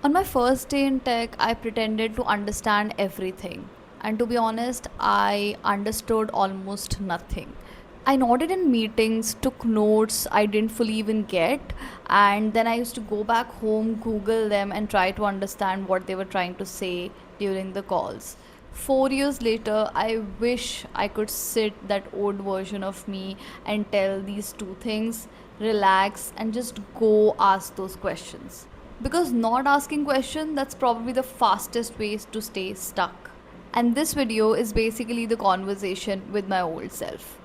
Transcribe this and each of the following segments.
On my first day in tech, I pretended to understand everything. And to be honest, I understood almost nothing. I nodded in meetings, took notes I didn't fully even get, and then I used to go back home, Google them, and try to understand what they were trying to say during the calls. 4 years later, I wish I could sit that old version of me and tell these two things, relax, and just go ask those questions. Because not asking questions, that's probably the fastest way to stay stuck. And this video is basically the conversation with my old self.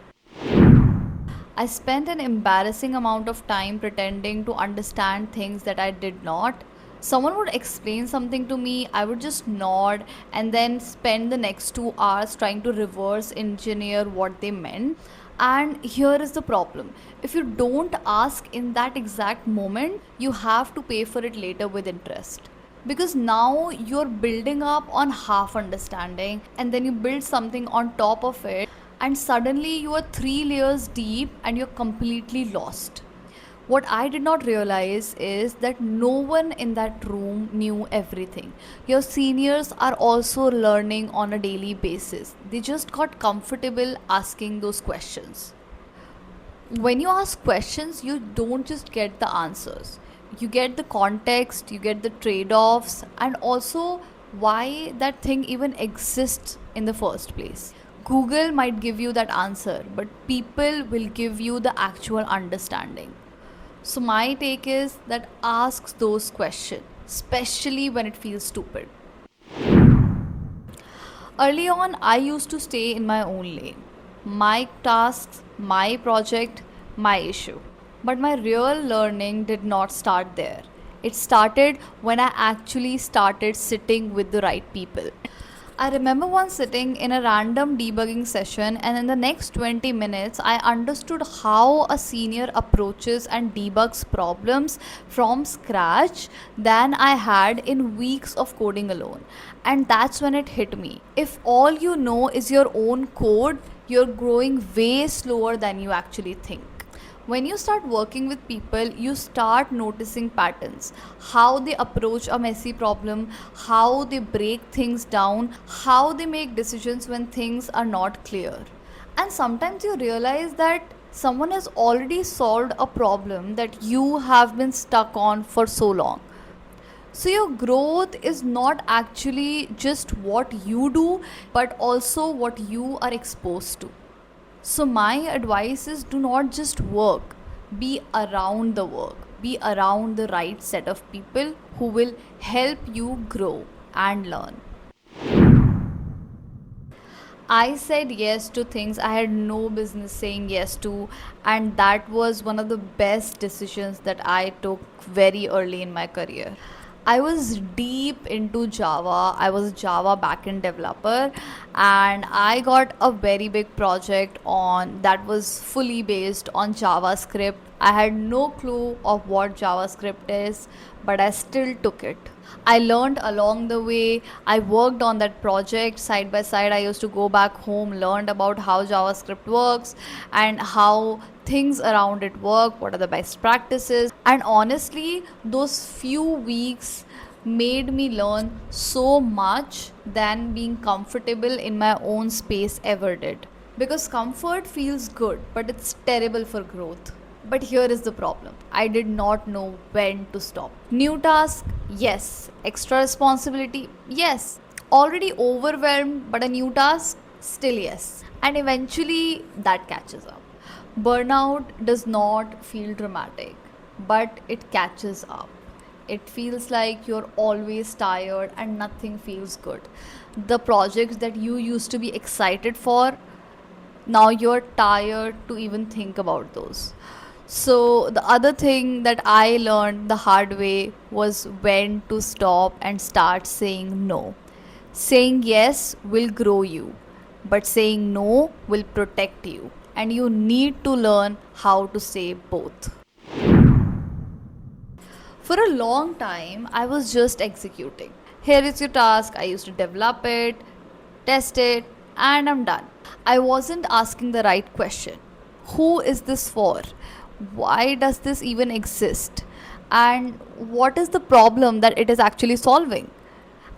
I spent an embarrassing amount of time pretending to understand things that I did not. Someone would explain something to me, I would just nod and then spend the next 2 hours trying to reverse engineer what they meant. And here is the problem, if you don't ask in that exact moment, you have to pay for it later with interest. Because now you're building up on half understanding and then you build something on top of it, and suddenly you are 3 layers deep and you're completely lost. What I did not realize is that no one in that room knew everything. Your seniors are also learning on a daily basis. They just got comfortable asking those questions. When you ask questions, you don't just get the answers. You get the context, you get the trade offs, and also why that thing even exists in the first place. Google might give you that answer, but people will give you the actual understanding. So, my take is that ask those questions, especially when it feels stupid. Early on, I used to stay in my own lane. My tasks, my project, my issue. But my real learning did not start there. It started when I actually started sitting with the right people. I remember once sitting in a random debugging session, and in the next 20 minutes, I understood how a senior approaches and debugs problems from scratch than I had in weeks of coding alone. And that's when it hit me. If all you know is your own code, you're growing way slower than you actually think. When you start working with people, you start noticing patterns, how they approach a messy problem, how they break things down, how they make decisions when things are not clear. And sometimes you realize that someone has already solved a problem that you have been stuck on for so long. So, your growth is not actually just what you do, but also what you are exposed to. So, my advice is do not just work, be around the work, be around the right set of people who will help you grow and learn. I said yes to things I had no business saying yes to, and that was one of the best decisions that I took very early in my career. I was deep into Java. I was a Java backend developer, and I got a very big project on that was fully based on JavaScript. I had no clue of what JavaScript is, but I still took it. I learned along the way. I worked on that project side by side. I used to go back home, learned about how JavaScript works and how things around it work, what are the best practices. And honestly, those few weeks made me learn so much than being comfortable in my own space ever did. Because comfort feels good, but it's terrible for growth. But here is the problem, I did not know when to stop. New task, yes. Extra responsibility, yes. Already overwhelmed, but a new task, still yes. And eventually that catches up. Burnout does not feel dramatic, but it catches up. It feels like you're always tired and nothing feels good. The projects that you used to be excited for, now you're tired to even think about those. So, the other thing that I learned the hard way was when to stop and start saying no. Saying yes will grow you, but saying no will protect you. And you need to learn how to say both. For a long time, I was just executing. Here is your task, I used to develop it, test it, and I'm done. I wasn't asking the right question. Who is this for? Why does this even exist? and what is the problem that it is actually solving.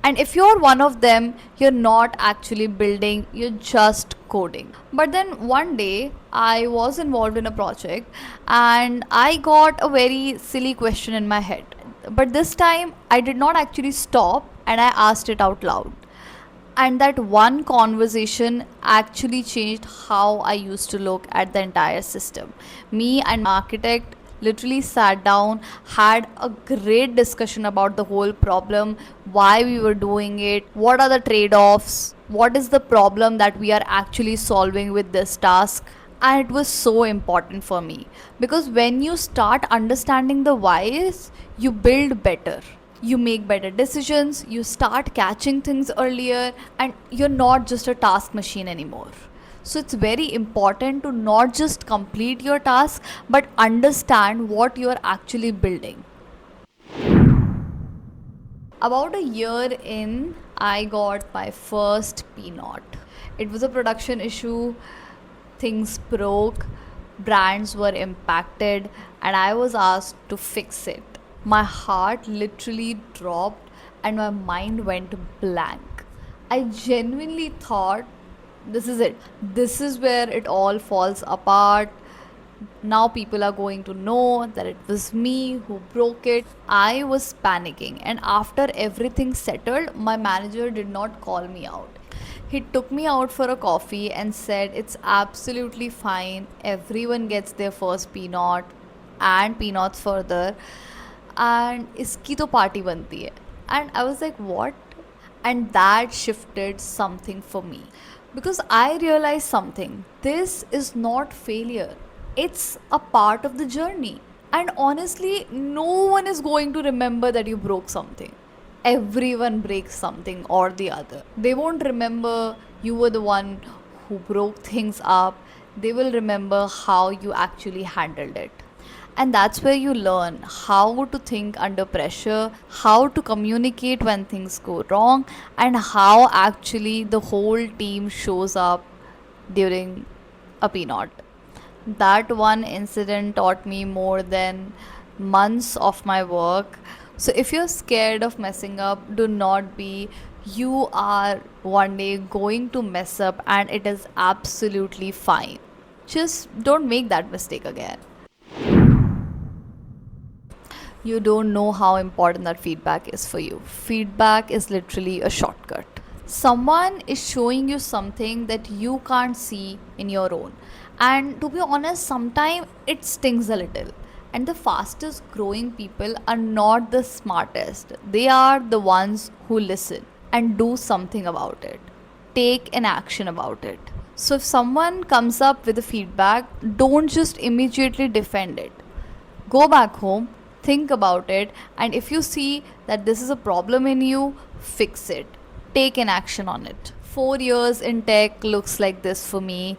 And if you're one of them, you're not actually building, you're just coding. But then one day, I was involved in a project and I got a very silly question in my head. But this time, I did not actually stop and I asked it out loud. And that one conversation actually changed how I used to look at the entire system. Me and my architect literally sat down, had a great discussion about the whole problem, why we were doing it, what are the trade offs, what is the problem that we are actually solving with this task. And it was so important for me because when you start understanding the whys, you build better, you make better decisions, you start catching things earlier, and you're not just a task machine anymore. So it's very important to not just complete your task but understand what you're actually building. About a year in, I got my first PNOT. It was a production issue, things broke, brands were impacted, and I was asked to fix it. My heart literally dropped and my mind went blank. I genuinely thought, this is it. This is where it all falls apart. Now people are going to know that it was me who broke it. I was panicking, and after everything settled, my manager did not call me out. He took me out for a coffee and said, it's absolutely fine. Everyone gets their first peanut and peanuts further. And iski to party banti hai. And I was like, what? And that shifted something for me because I realized something. This is not failure, it's a part of the journey. And honestly, no one is going to remember that you broke something. Everyone breaks something or the other. They won't remember you were the one who broke things up, they will remember how you actually handled it. And that's where you learn how to think under pressure, how to communicate when things go wrong, and how actually the whole team shows up during a peanut. That one incident taught me more than months of my work. So if you're scared of messing up, do not be. You are one day going to mess up, and it is absolutely fine. Just don't make that mistake again. You don't know how important that feedback is for you. Feedback is literally a shortcut. Someone is showing you something that you can't see in your own. And to be honest, sometimes it stings a little. And the fastest growing people are not the smartest, they are the ones who listen and do something about it, take an action about it. So if someone comes up with a feedback, don't just immediately defend it. Go back home, think about it, and if you see that this is a problem in you, fix it. Take an action on it. 4 years in tech looks like this for me.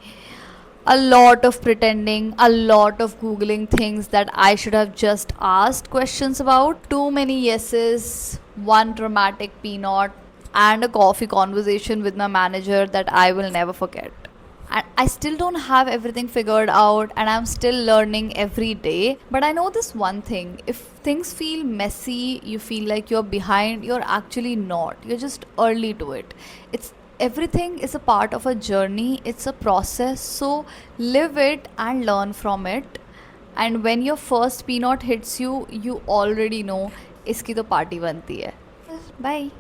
A lot of pretending, a lot of Googling things that I should have just asked questions about. Too many yeses, one dramatic peanut, and a coffee conversation with my manager that I will never forget. And I still don't have everything figured out, and I'm still learning every day. But I know this one thing, if things feel messy, you feel like you're behind, you're actually not. You're just early to it. It's Everything is a part of a journey, it's a process. So live it and learn from it. And when your first peanut hits you, you already know iski to party banti hai. Bye.